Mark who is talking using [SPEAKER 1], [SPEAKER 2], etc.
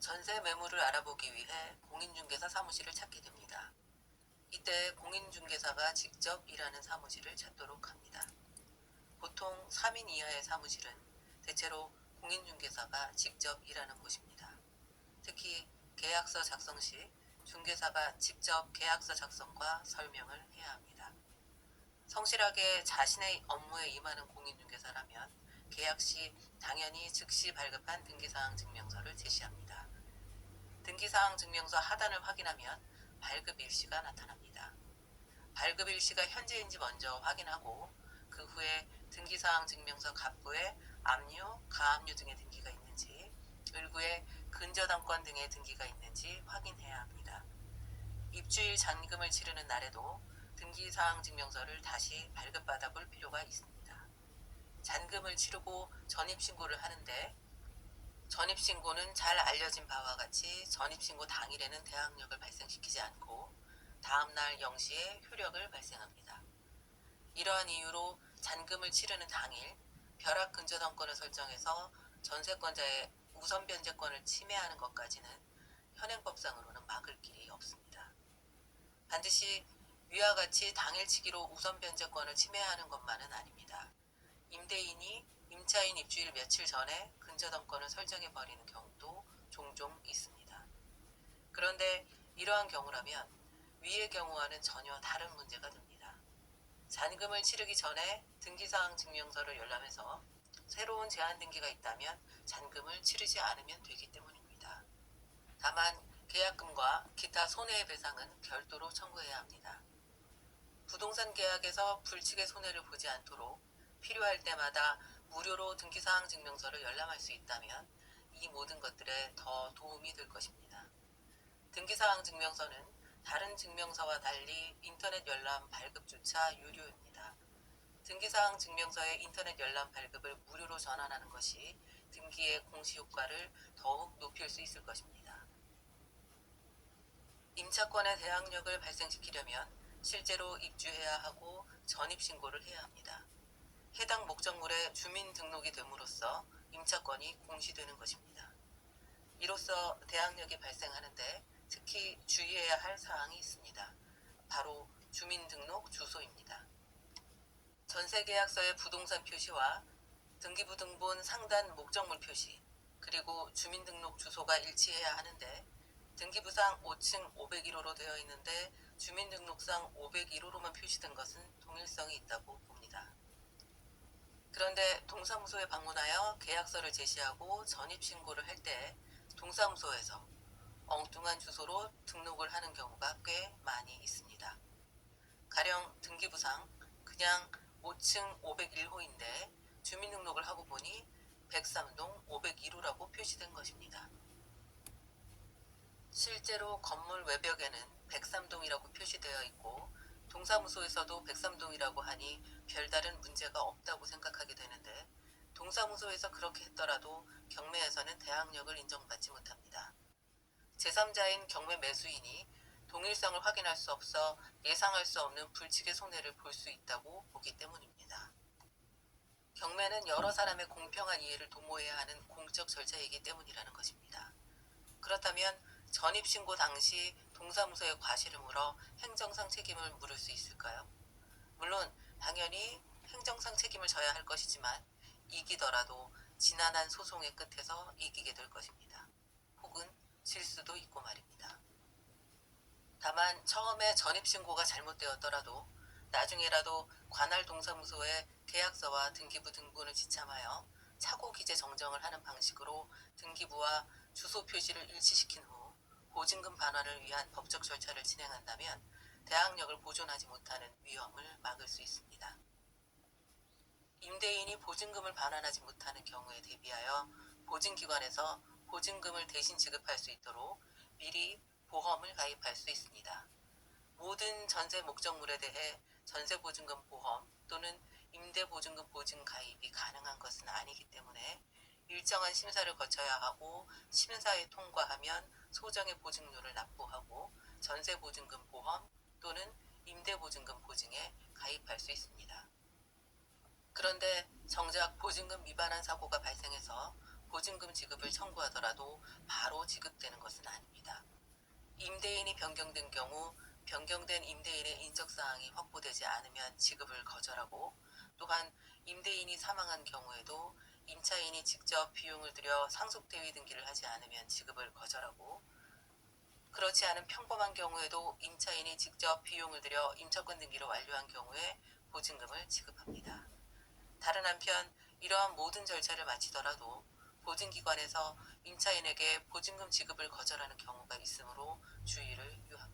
[SPEAKER 1] 전세 매물을 알아보기 위해 공인중개사 사무실을 찾게 됩니다. 이때 공인중개사가 직접 일하는 사무실을 찾도록 합니다. 보통 3인 이하의 사무실은 대체로 공인중개사가 직접 일하는 곳입니다. 특히 계약서 작성 시 중개사가 직접 계약서 작성과 설명을 해야 합니다. 성실하게 자신의 업무에 임하는 공인중개사라면 계약 시 당연히 즉시 발급한 등기사항 증명서를 제시합니다. 등기사항 증명서 하단을 확인하면 발급 일시가 나타납니다. 발급 일시가 현재인지 먼저 확인하고 그 후에 등기사항 증명서 갑부에 압류, 가압류 등의 등기가 있는지, 을구에 근저당권 등의 등기가 있는지 확인해야 합니다. 입주일 잔금을 치르는 날에도 등기사항 증명서를 다시 발급받아 볼 필요가 있습니다. 잔금을 치르고 전입신고를 하는데 전입신고는 잘 알려진 바와 같이 전입신고 당일에는 대항력을 발생시키지 않고 다음날 0시에 효력을 발생합니다. 이러한 이유로 잔금을 치르는 당일 벼락 근저당권을 설정해서 전세권자의 우선 변제권을 침해하는 것까지는 현행법상으로는 막을 길이 없습니다. 반드시 위와 같이 당일치기로 우선 변제권을 침해하는 것만은 아닙니다. 임대인이 임차인 입주일 며칠 전에 근저당권을 설정해버리는 경우도 종종 있습니다. 그런데 이러한 경우라면 위의 경우와는 전혀 다른 문제가 됩니다. 잔금을 치르기 전에 등기사항 증명서를 열람해서 새로운 제한 등기가 있다면 잔금을 치르지 않으면 되기 때문입니다. 다만 계약금과 기타 손해배상은 별도로 청구해야 합니다. 부동산 계약에서 불측의 손해를 보지 않도록 필요할 때마다 무료로 등기사항 증명서를 열람할 수 있다면 이 모든 것들에 더 도움이 될 것입니다. 등기사항 증명서는 다른 증명서와 달리 인터넷 열람 발급조차 유료입니다. 등기사항 증명서의 인터넷 열람 발급을 무료로 전환하는 것이 등기의 공시효과를 더욱 높일 수 있을 것입니다. 임차권의 대항력을 발생시키려면 실제로 입주해야 하고 전입신고를 해야 합니다. 해당 목적물에 주민등록이 됨으로써 임차권이 공시되는 것입니다. 이로써 대항력이 발생하는데 특히 주의해야 할 사항이 있습니다. 바로 주민등록 주소입니다. 전세계약서의 부동산 표시와 등기부등본 상단 목적물 표시, 그리고 주민등록 주소가 일치해야 하는데 등기부상 5층 501호로 되어 있는데 주민등록상 501호로만 표시된 것은 동일성이 있다고 봅니다. 그런데 동사무소에 방문하여 계약서를 제시하고 전입신고를 할 때 동사무소에서 엉뚱한 주소로 등록을 하는 경우가 꽤 많이 있습니다. 가령 등기부상 그냥 5층 501호인데 주민등록을 하고 보니 103동 501호라고 표시된 것입니다. 실제로 건물 외벽에는 103동이라고 표시되어 있고 동사무소에서도 103동이라고 하니 별다른 문제가 없다고 생각하게 되는데 동사무소에서 그렇게 했더라도 경매에서는 대항력을 인정받지 못합니다. 제3자인 경매 매수인이 동일성을 확인할 수 없어 예상할 수 없는 불측의 손해를 볼 수 있다고 보기 때문입니다. 경매는 여러 사람의 공평한 이해를 도모해야 하는 공적 절차이기 때문이라는 것입니다. 그렇다면 전입신고 당시 동사무소에 과실을 물어 행정상 책임을 물을 수 있을까요? 물론 당연히 행정상 책임을 져야 할 것이지만 이기더라도 지난한 소송의 끝에서 이기게 될 것입니다. 혹은 질 수도 있고 말입니다. 다만 처음에 전입신고가 잘못되었더라도 나중에라도 관할 동사무소에 계약서와 등기부 등본을 지참하여 착오 기재 정정을 하는 방식으로 등기부와 주소 표시를 일치시킨 후 보증금 반환을 위한 법적 절차를 진행한다면 대항력을 보존하지 못하는 위험을 막을 수 있습니다. 임대인이 보증금을 반환하지 못하는 경우에 대비하여 보증기관에서 보증금을 대신 지급할 수 있도록 미리 보험을 가입할 수 있습니다. 모든 전세 목적물에 대해 전세보증금 보험 또는 임대보증금 보증 가입이 가능한 것은 아니기 때문에 일정한 심사를 거쳐야 하고 심사에 통과하면 소정의 보증료를 납부하고 전세보증금 보험 또는 임대보증금 보증에 가입할 수 있습니다. 그런데 정작 보증금 위반한 사고가 발생해서 보증금 지급을 청구하더라도 바로 없이도 지급되는 것은 아닙니다. 임대인이 변경된 경우 변경된 임대인의 인적사항이 확보되지 않으면 지급을 거절하고, 또한 임대인이 사망한 경우에도 임차인이 직접 비용을 들여 상속대위 등기를 하지 않으면 지급을 거절하고, 그렇지 않은 평범한 경우에도 임차인이 직접 비용을 들여 임차권 등기를 완료한 경우에 보증금을 지급합니다. 다른 한편 이러한 모든 절차를 마치더라도 보증기관에서 임차인에게 보증금 지급을 거절하는 경우가 있으므로 주의를 요합니다.